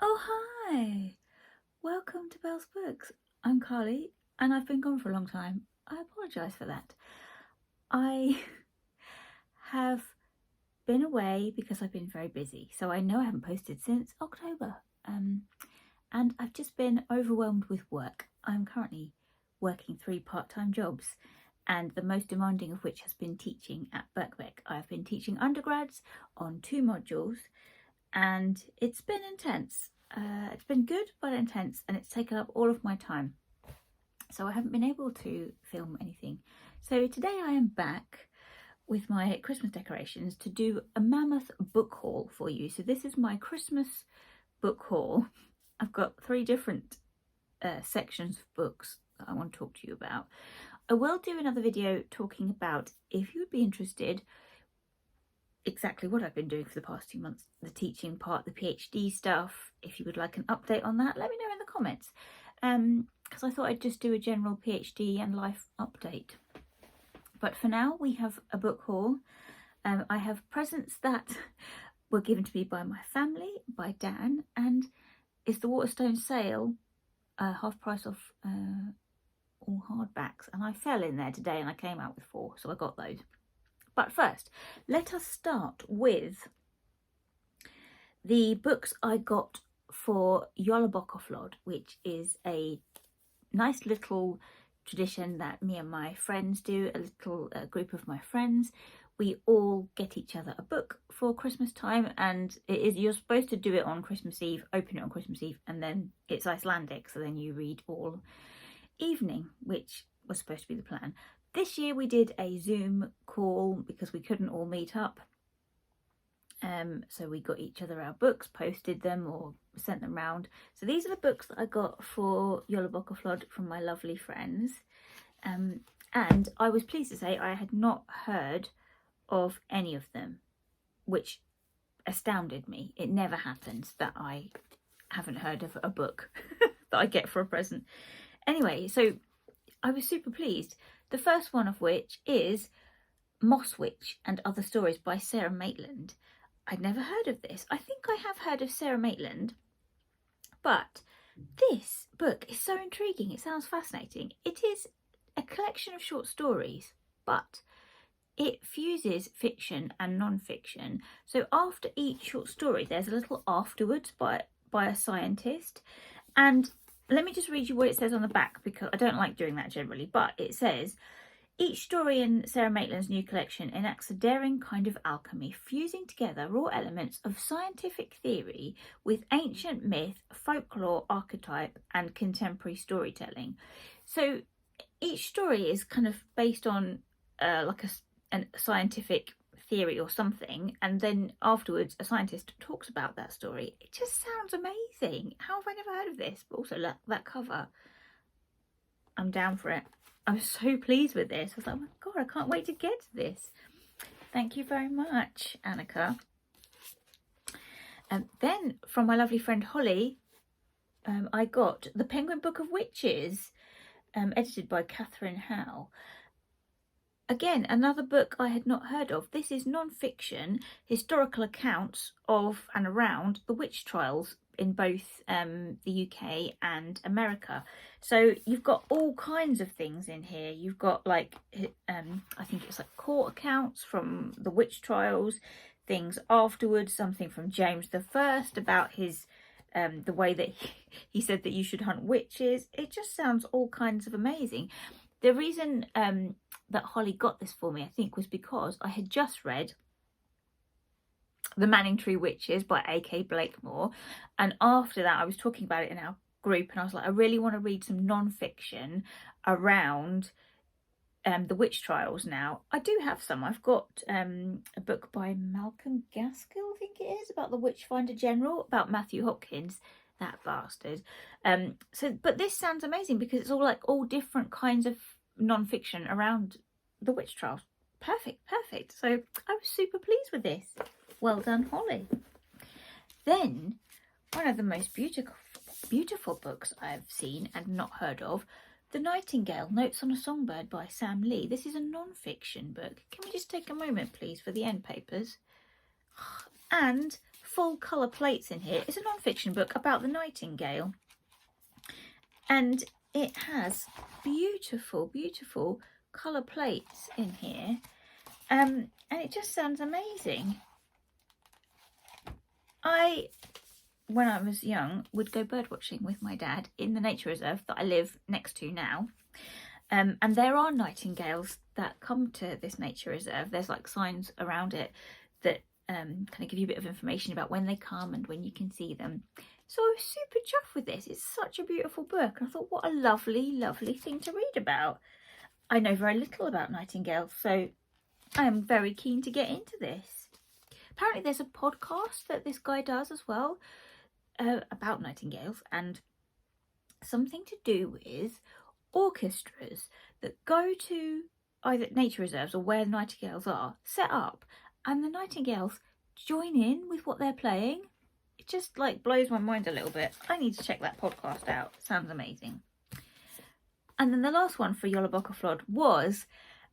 Oh, hi! Welcome to Belle's Books. I'm Carly, and I've been gone for a long time. I apologise for that. I have been away because I've been very busy, so I know I haven't posted since October. And I've just been overwhelmed with work. I'm currently working 3 part-time jobs, and the most demanding of which has been teaching at Birkbeck. I've been teaching undergrads on 2 modules, and it's been intense. It's been good but intense, and it's taken up all of my time, so I haven't been able to film anything. So today I am back with my Christmas decorations to do a mammoth book haul for you. So this is my Christmas book haul. I've got 3 different sections of books that I want to talk to you about. I will do another video talking about, if you would be interested, exactly what I've been doing for the past 2 months, the teaching part, the PhD stuff. If you would like an update on that, let me know in the comments, because I thought I'd just do a general PhD and life update. But for now, we have a book haul. I have presents that were given to me by my family, by Dan, and it's the Waterstone sale, half price off all hardbacks, and I fell in there today and I came out with 4, so I got those. But first, let us start with the books I got for Jollibokkerflod, which is a nice little tradition that me and my friends do, a little group of my friends. We all get each other a book for Christmas time, and you're supposed to do it on Christmas Eve, open it on Christmas Eve, and then it's Icelandic, so then you read all evening, which was supposed to be the plan. This year we did a Zoom call because we couldn't all meet up. So we got each other our books, posted them or sent them round. So these are the books that I got for Jollibokkerflod from my lovely friends. And I was pleased to say I had not heard of any of them, which astounded me. It never happens that I haven't heard of a book that I get for a present. Anyway, so I was super pleased. The first one of which is Mosswitch and Other Stories by Sarah Maitland. I'd never heard of this. I think I have heard of Sarah Maitland, but this book is so intriguing. It sounds fascinating. It is a collection of short stories, but it fuses fiction and non-fiction. So after each short story, there's a little afterwards by a scientist. And let me just read you what it says on the back, because I don't like doing that generally, but it says, each story in Sarah Maitland's new collection enacts a daring kind of alchemy, fusing together raw elements of scientific theory with ancient myth, folklore, archetype, and contemporary storytelling. So each story is kind of based on like a scientific theory or something, and then afterwards a scientist talks about that story. It just sounds amazing. How have I never heard of this? But also that cover, I'm down for it. I was so pleased with this. I was like, oh my god, I can't wait to get to this. Thank you very much, Annika. Then from my lovely friend Holly, I got The Penguin Book of Witches, edited by Catherine Howe. Again, another book I had not heard of. This is non-fiction, historical accounts of and around the witch trials in both the UK and America. So you've got all kinds of things in here. You've got like, I think it's like court accounts from the witch trials, things afterwards, something from James I about his, the way that he said that you should hunt witches. It just sounds all kinds of amazing. The reason that Holly got this for me, I think, was because I had just read The Manningtree Witches by A.K. Blakemore, and after that I was talking about it in our group, and I was like, I really want to read some non-fiction around the witch trials now. I do have some. I've got a book by Malcolm Gaskill, I think it is, about the Witchfinder General, about Matthew Hopkins, that bastard. But this sounds amazing because it's all different kinds of non-fiction around the witch trials. Perfect. So I was super pleased with this. Well done, Holly. Then one of the most beautiful books I've seen and not heard of, The Nightingale Notes on a Songbird by Sam Lee. This is a non-fiction book. Can we just take a moment, please, for the end papers? And full colour plates in here. It's a non-fiction book about the Nightingale. And it has beautiful, beautiful colour plates in here. And it just sounds amazing. When I was young, would go bird watching with my dad in the nature reserve that I live next to now. And there are nightingales that come to this nature reserve. There's like signs around it that kind of give you a bit of information about when they come and when you can see them. So I was super chuffed with this. It's such a beautiful book. And I thought, what a lovely, lovely thing to read about. I know very little about nightingales, so I am very keen to get into this. Apparently there's a podcast that this guy does as well about nightingales, and something to do with orchestras that go to either nature reserves or where nightingales are set up, and the nightingales join in with what they're playing. It just like blows my mind a little bit. I need to check that podcast out. Sounds amazing. And then the last one for Yola Bocaflod was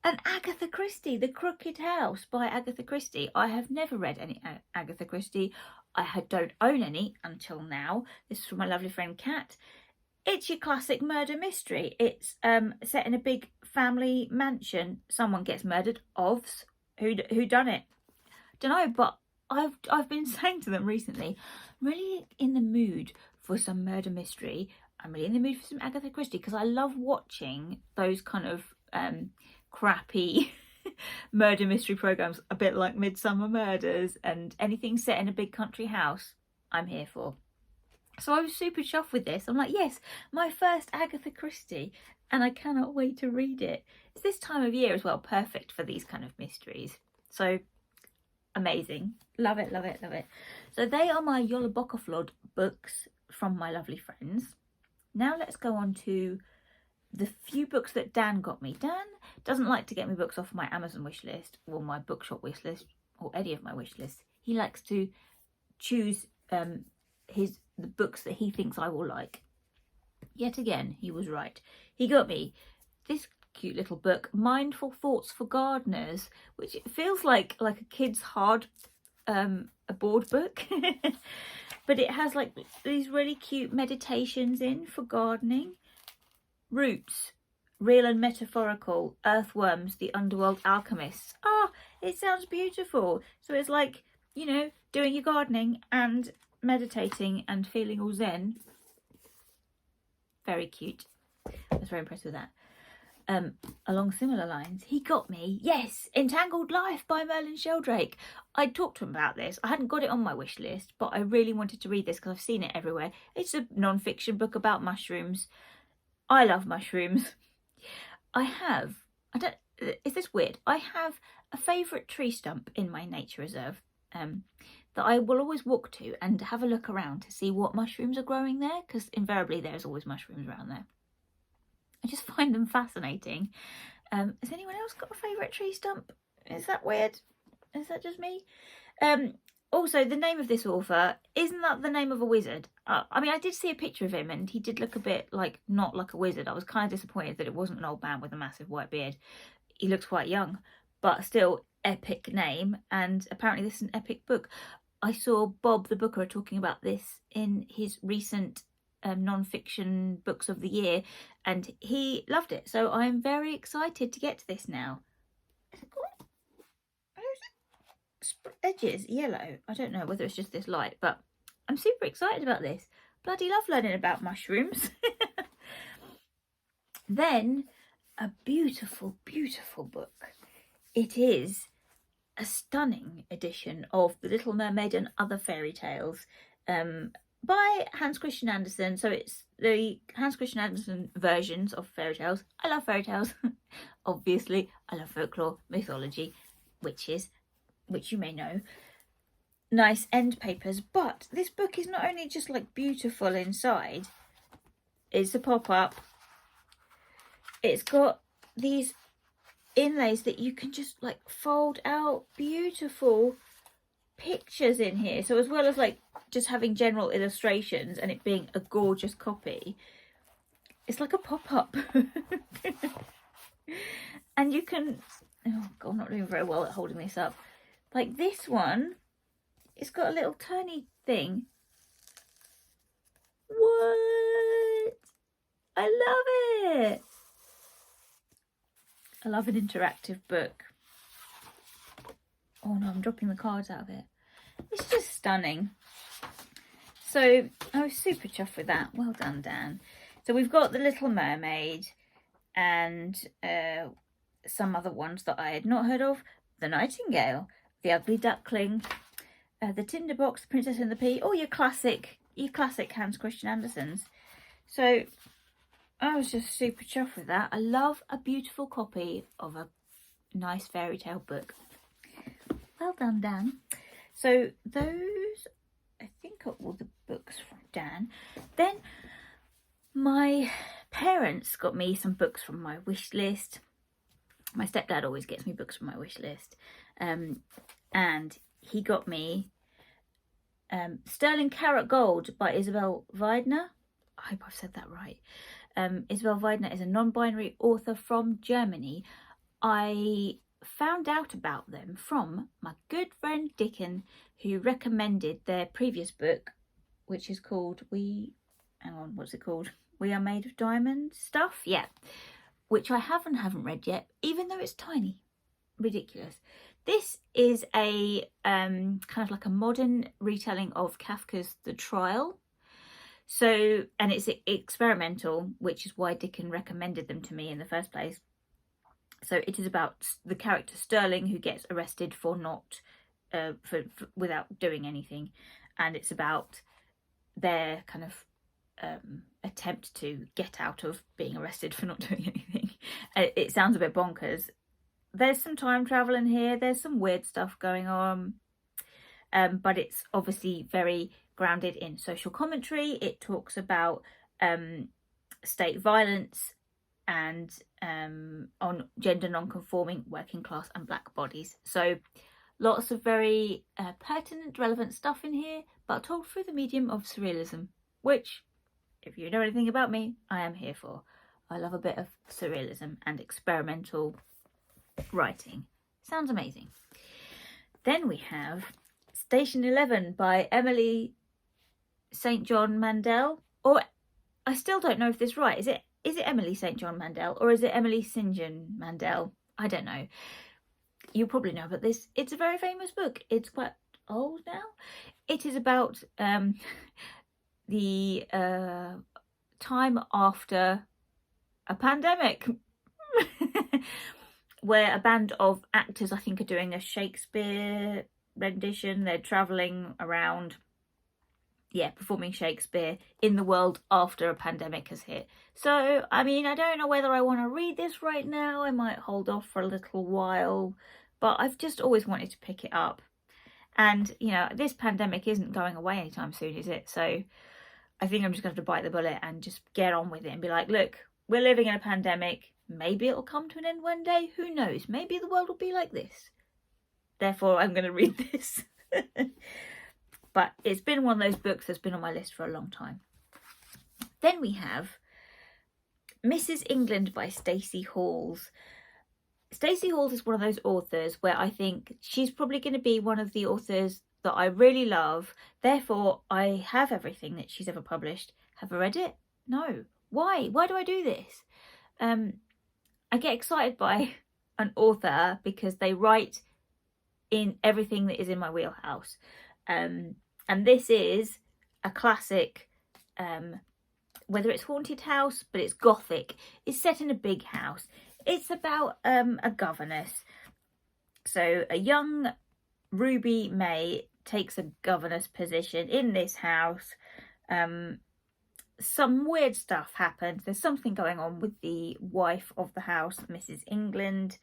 an Agatha Christie, The Crooked House by Agatha Christie. I have never read any Agatha Christie. I don't own any until now. This is from my lovely friend Kat. It's your classic murder mystery. It's set in a big family mansion. Someone gets murdered. Ovs. Who done it? Don't know, but I've been saying to them recently, I'm really in the mood for some murder mystery. I'm really in the mood for some Agatha Christie because I love watching those kind of crappy murder mystery programs, a bit like Midsummer Murders, and anything set in a big country house I'm here for. So I was super chuffed with this. I'm like, yes, my first Agatha Christie, and I cannot wait to read it. It's this time of year as well, perfect for these kind of mysteries. So amazing. Love it, love it, love it. So they are my Yola Bocaflod books from my lovely friends. Now let's go on to the few books that Dan got me. Dan doesn't like to get me books off my Amazon wish list or my bookshop wish list or any of my wish lists. He likes to choose the books that he thinks I will like. Yet again, he was right. He got me this cute little book, Mindful Thoughts for Gardeners, which feels like a kid's hard a board book. But it has like these really cute meditations in for gardening. Roots, real and metaphorical, earthworms, the underworld alchemists. Ah, it sounds beautiful. So it's like, you know, doing your gardening and meditating and feeling all zen. Very cute. I was very impressed with that. Along similar lines, he got me, yes, Entangled Life by Merlin Sheldrake. I talked to him about this. I hadn't got it on my wish list, but I really wanted to read this because I've seen it everywhere. It's a non-fiction book about mushrooms. I love mushrooms. Is this weird? I have a favourite tree stump in my nature reserve that I will always walk to and have a look around to see what mushrooms are growing there, because invariably there's always mushrooms around there. I just find them fascinating. Has anyone else got a favourite tree stump? Is that weird? Is that just me? Also, the name of this author, isn't that the name of a wizard? I mean, I did see a picture of him and he did look a bit like, not like a wizard. I was kind of disappointed that it wasn't an old man with a massive white beard. He looks quite young, but still epic name. And apparently this is an epic book. I saw Bob the Booker talking about this in his recent non-fiction books of the year, and he loved it. So I'm very excited to get to this now. Is it good? Edges yellow. I don't know whether it's just this light, but I'm super excited about this. Bloody love learning about mushrooms. Then a beautiful, beautiful book. It is a stunning edition of The Little Mermaid and Other Fairy Tales by Hans Christian Andersen. So it's the Hans Christian Andersen versions of fairy tales. I love fairy tales. Obviously, I love folklore, mythology, witches, which you may know. Nice end papers. But this book is not only just like beautiful inside. It's a pop-up. It's got these inlays that you can just like fold out. Beautiful pictures in here. So as well as like just having general illustrations and it being a gorgeous copy, it's like a pop-up. And you can, oh god, I'm not doing very well at holding this up. Like this one it's got a little turny thing. What? I love it. I love an interactive book. Oh no, I'm dropping the cards out of it. It's just stunning. So I was super chuffed with that. Well done, Dan. So we've got the Little Mermaid and some other ones that I had not heard of. The Nightingale, The Ugly Duckling, The Tinderbox, The Princess and the Pea. All your classic Hans Christian Andersens. So I was just super chuffed with that. I love a beautiful copy of a nice fairy tale book. Well done, Dan. So those, I think, are all the books from Dan. Then my parents got me some books from my wish list. My stepdad always gets me books from my wish list. And he got me Sterling Carrot Gold by Isabel Weidner. I hope I've said that right. Isabel Weidner is a non-binary author from Germany. I found out about them from my good friend Dickon, who recommended their previous book, which is called We Are Made of Diamonds Stuff? Yeah. Which I haven't read yet, even though it's tiny. Ridiculous. This is a kind of like a modern retelling of Kafka's The Trial. So, and it's experimental, which is why Dickon recommended them to me in the first place. So it is about the character Sterling, who gets arrested for not, without doing anything. And it's about their kind of attempt to get out of being arrested for not doing anything. It sounds a bit bonkers. There's some time travel in here. There's some weird stuff going on. But it's obviously very grounded in social commentary. It talks about state violence and on gender non-conforming, working class and black bodies. So lots of very pertinent, relevant stuff in here, but told through the medium of surrealism, which, if you know anything about me, I am here for. I love a bit of surrealism and experimental writing. Sounds amazing. Then we have Station 11 by Emily St. John Mandel, or I still don't know if this is right. Is it Emily St. John Mandel, or is it Emily St. John Mandel? I don't know. You probably know about this. It's a very famous book. It's quite old now. It is about the time after a pandemic where a band of actors, I think, are doing a Shakespeare rendition. They're travelling around, performing Shakespeare in the world after a pandemic has hit. So, I mean, I don't know whether I want to read this right now. I might hold off for a little while, but I've just always wanted to pick it up. And, you know, this pandemic isn't going away anytime soon, is it? So I think I'm just going to have to bite the bullet and just get on with it and be like, look, we're living in a pandemic. Maybe it'll come to an end one day. Who knows? Maybe the world will be like this. Therefore, I'm going to read this. But it's been one of those books that's been on my list for a long time. Then we have Mrs. England by Stacey Halls. Stacey Halls is one of those authors where I think she's probably going to be one of the authors that I really love. Therefore, I have everything that she's ever published. Have I read it? No. Why? Why do I do this? I get excited by an author because they write in everything that is in my wheelhouse. And this is a classic, whether it's haunted house, but it's gothic. It's set in a big house. It's about a governess. So a young Ruby May takes a governess position in this house. Some weird stuff happens. There's something going on with the wife of the house, Mrs. England,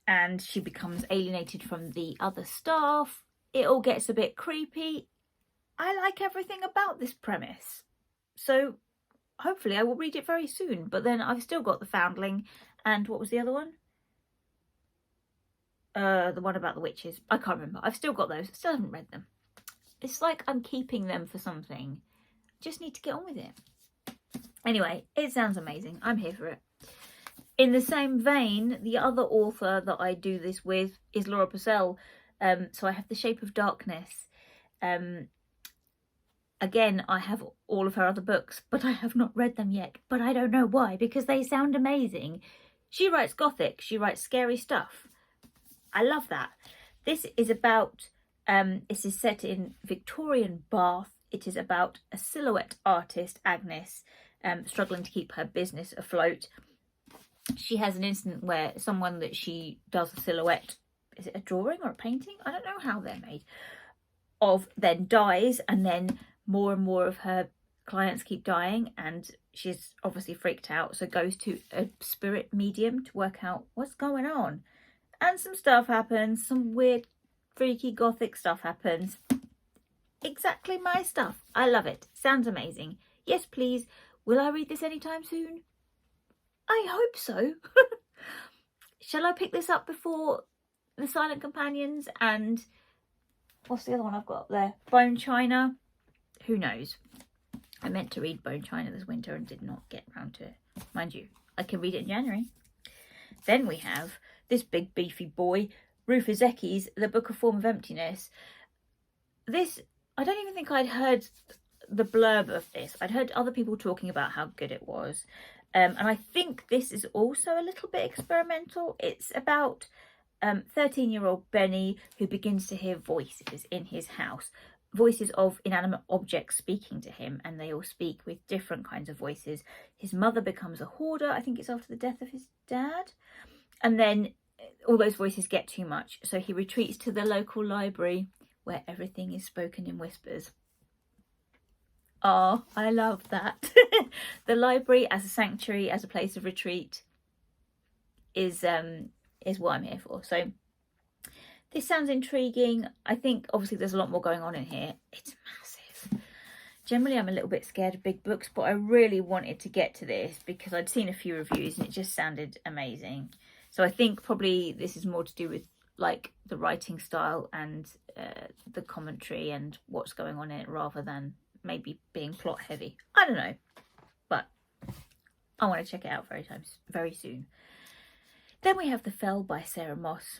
and she becomes alienated from the other staff. It all gets a bit creepy. I like everything about this premise. So hopefully I will read it very soon. But then I've still got The Foundling and what was the other one? The one about the witches. I can't remember. I've still got those. Still haven't read them. It's like I'm keeping them for something. Just need to get on with it. Anyway, it sounds amazing. I'm here for it. In the same vein, the other author that I do this with is Laura Purcell. So I have The Shape of Darkness. Again, I have all of her other books, but I have not read them yet. But I don't know why, because they sound amazing. She writes gothic. She writes scary stuff. I love that. This is about, this is set in Victorian Bath. It is about a silhouette artist, Agnes, struggling to keep her business afloat. She has an incident where someone that she does a silhouette, is it a drawing or a painting? I don't know how they're made, of, then dies, and then more and more of her clients keep dying, and she's obviously freaked out, so goes to a spirit medium to work out what's going on. And some stuff happens, some weird, freaky, gothic stuff happens. Exactly my stuff. I love it. Sounds amazing. Yes, please. Will I read this anytime soon? I hope so. Shall I pick this up before The Silent Companions and what's the other one I've got up there? Bone China? Who knows? I meant to read Bone China this winter and did not get around to it. Mind you, I can read it in January. Then we have this big beefy boy, Rufus Ecky's The Book of Form of Emptiness. This, I don't even think I'd heard the blurb of this. I'd heard other people talking about how good it was. And I think this is also a little bit experimental. It's about 13-year-old Benny, who begins to hear voices in his house. Voices of inanimate objects speaking to him, and they all speak with different kinds of voices. His mother becomes a hoarder. I think it's after the death of his dad. And then all those voices get too much, so he retreats to the local library where everything is spoken in whispers. Oh, I love that. The library as a sanctuary, as a place of retreat is what I'm here for. So this sounds intriguing. I think obviously there's a lot more going on in here. It's massive. Generally I'm a little bit scared of big books, but I really wanted to get to this because I'd seen a few reviews and it just sounded amazing. So I think probably this is more to do with like the writing style and the commentary and what's going on in it, rather than maybe being plot heavy. I don't know, but I want to check it out very soon. Then we have The Fell by Sarah Moss.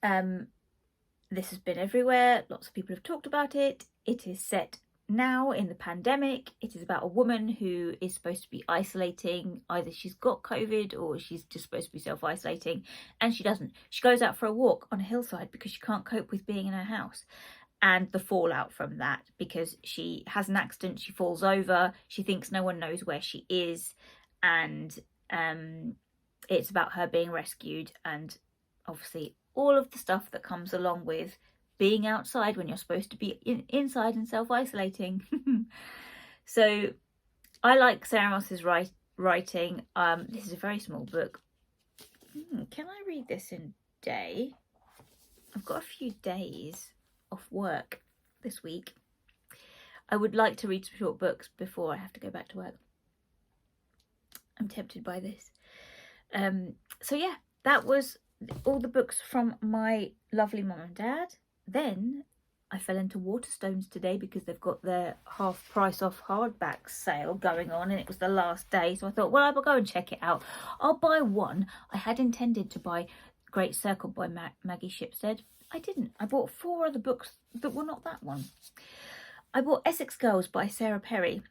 This has been everywhere. Lots of people have talked about it. It is set now in the pandemic. It is about a woman who is supposed to be isolating. Either she's got COVID or she's just supposed to be self-isolating, and she doesn't. She goes out for a walk on a hillside because she can't cope with being in her house. And the fallout from that, because she has an accident, she falls over, she thinks no one knows where she is, and it's about her being rescued, and obviously all of the stuff that comes along with being outside when you're supposed to be inside and self-isolating. So I like Sarah Moss's writing. This is a very small book. Can I read this in a day? I've got a few days off work this week. I would like to read some short books before I have to go back to work. I'm tempted by this. So yeah, that was all the books from my lovely mum and dad. Then I fell into Waterstones today because they've got their half price off hardback sale going on, and it was the last day, so I thought, well, I'll go and check it out. I'll buy one. I had intended to buy Great Circle by Maggie Shipstead. I didn't. I bought 4 other books that were not that one. I bought Essex Girls by Sarah Perry.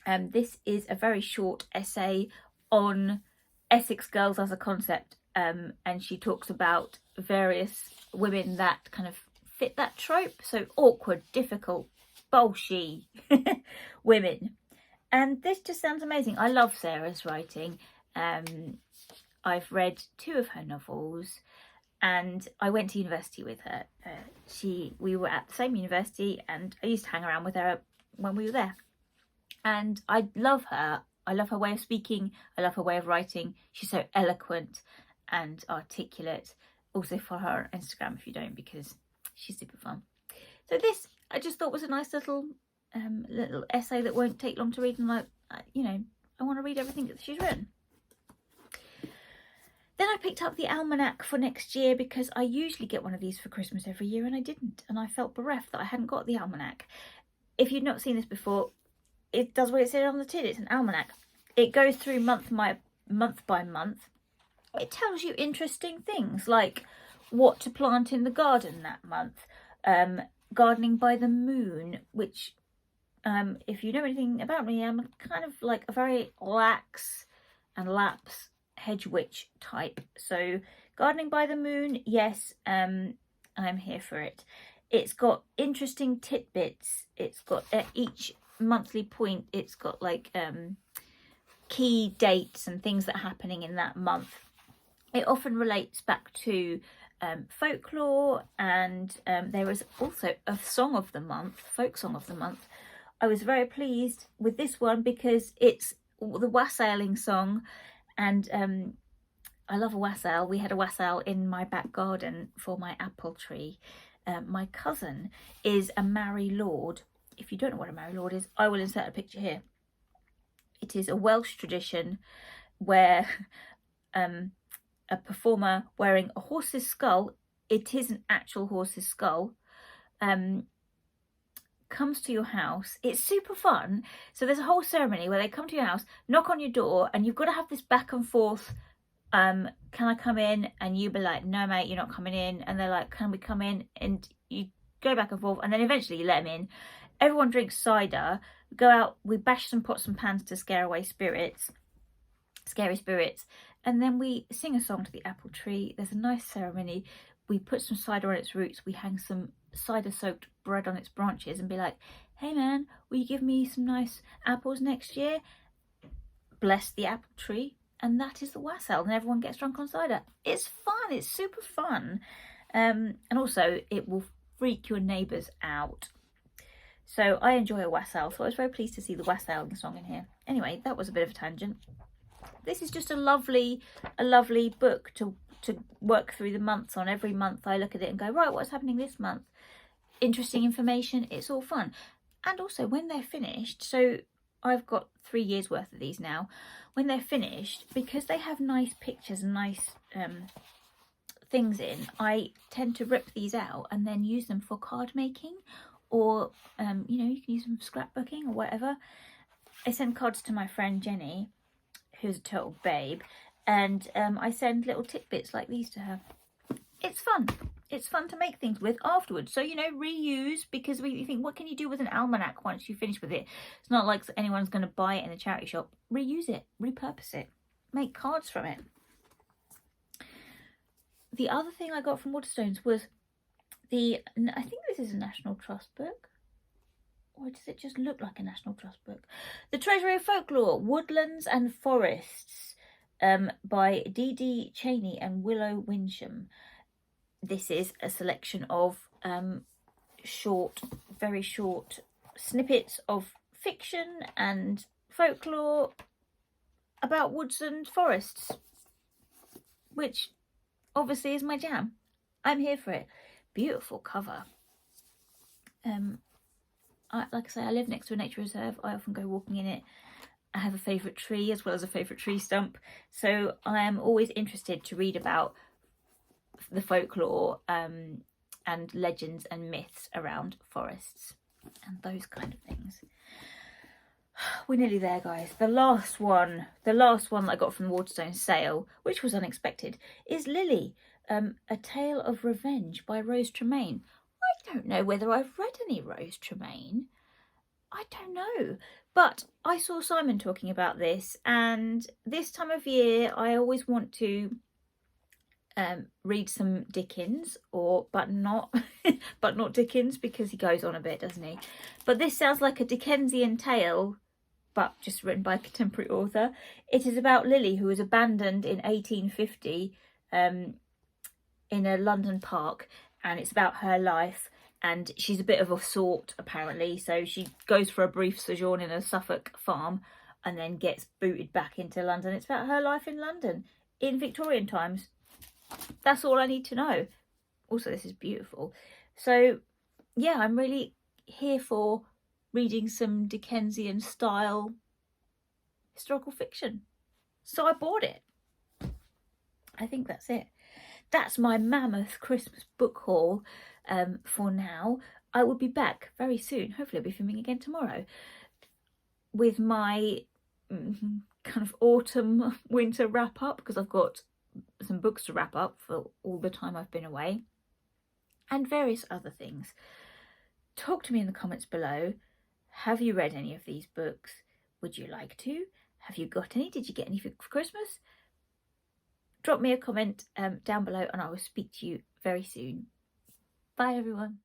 This is a very short essay on Essex Girls as a concept, and she talks about various women that kind of fit that trope. So awkward, difficult, bolshy women. And this just sounds amazing. I love Sarah's writing. I've read 2 of her novels, and I went to university with her. We were at the same university, and I used to hang around with her when we were there. And I love her. I love her way of speaking. I love her way of writing. She's so eloquent and articulate. Also follow her on Instagram if you don't, because she's super fun. So this I just thought was a nice little essay that won't take long to read, and I want to read everything that she's written. Then I picked up the Almanac for next year because I usually get one of these for Christmas every year, and I didn't, and I felt bereft that I hadn't got the Almanac. If you've not seen this before, it does what it said on the tin. It's an almanac. It goes through month by month. It tells you interesting things like what to plant in the garden that month. Gardening by the moon, which if you know anything about me, I'm kind of like a very lax and lapse hedge witch type. So gardening by the moon, yes, I'm here for it. It's got interesting tidbits. It's got at each monthly point, it's got like key dates and things that are happening in that month. It often relates back to folklore, and there was also a song of the month, folk song of the month. I was very pleased with this one because it's the wassailing song, and I love a wassail. We had a wassail in my back garden for my apple tree. My cousin is a Mary Lord. If you don't know what a Mary Lord is, I will insert a picture here. It is a Welsh tradition where a performer wearing a horse's skull, it is an actual horse's skull, comes to your house. It's super fun. So there's a whole ceremony where they come to your house, knock on your door, and you've got to have this back and forth, can I come in? And you be like, no mate, you're not coming in. And they're like, can we come in? And you go back and forth, and then eventually you let them in. Everyone drinks cider, go out, we bash some pots and pans to scare away spirits, scary spirits, and then we sing a song to the apple tree. There's a nice ceremony. We put some cider on its roots, we hang some cider soaked bread on its branches and be like, hey man, will you give me some nice apples next year? Bless the apple tree, and that is the wassail, and everyone gets drunk on cider. It's fun, it's super fun, and also it will freak your neighbours out. So I enjoy a wassail, so I was very pleased to see the wassailing song in here. Anyway, that was a bit of a tangent. This is just a lovely book to work through the months on. Every month I look at it and go, right, what's happening this month? Interesting information, it's all fun. And also when they're finished, so I've got 3 years worth of these now. When they're finished, because they have nice pictures and nice things in, I tend to rip these out and then use them for card making, or you know, you can use them for scrapbooking or whatever. I send cards to my friend Jenny, who's a total babe, and I send little tidbits like these to her. It's fun. It's fun to make things with afterwards. So, you know, reuse, because we think, what can you do with an almanac once you finish with it? It's not like anyone's going to buy it in a charity shop. Reuse it, repurpose it, make cards from it. The other thing I got from Waterstones was I think this is a National Trust book. Or does it just look like a National Trust book? The Treasury of Folklore, Woodlands and Forests, by D.D. Cheney and Willow Winsham. This is a selection of very short snippets of fiction and folklore about woods and forests, which obviously is my jam. I'm here for it. Beautiful cover. Like I say, I live next to a nature reserve. I often go walking in it. I have a favourite tree as well as a favourite tree stump. So I am always interested to read about the folklore and legends and myths around forests and those kind of things. We're nearly there, guys. The last one that I got from the Waterstone sale, which was unexpected, is Lily, A Tale of Revenge by Rose Tremaine. I don't know whether I've read any Rose Tremaine. I don't know. But I saw Simon talking about this, and this time of year I always want to read some Dickens, but not Dickens, because he goes on a bit, doesn't he? But this sounds like a Dickensian tale, but just written by a contemporary author. It is about Lily, who was abandoned in 1850 in a London park, and it's about her life. And she's a bit of a sort, apparently, so she goes for a brief sojourn in a Suffolk farm and then gets booted back into London. It's about her life in London in Victorian times. That's all I need to know. Also, this is beautiful. So yeah, I'm really here for reading some Dickensian style historical fiction. So I bought it. I think that's it. That's my mammoth Christmas book haul for now. I will be back very soon. Hopefully I'll be filming again tomorrow with my kind of autumn winter wrap up, because I've got some books to wrap up for all the time I've been away, and various other things. Talk to me in the comments below. Have you read any of these books? Would you like to? Have you got any? Did you get any for Christmas? Drop me a comment down below and I will speak to you very soon. Bye everyone.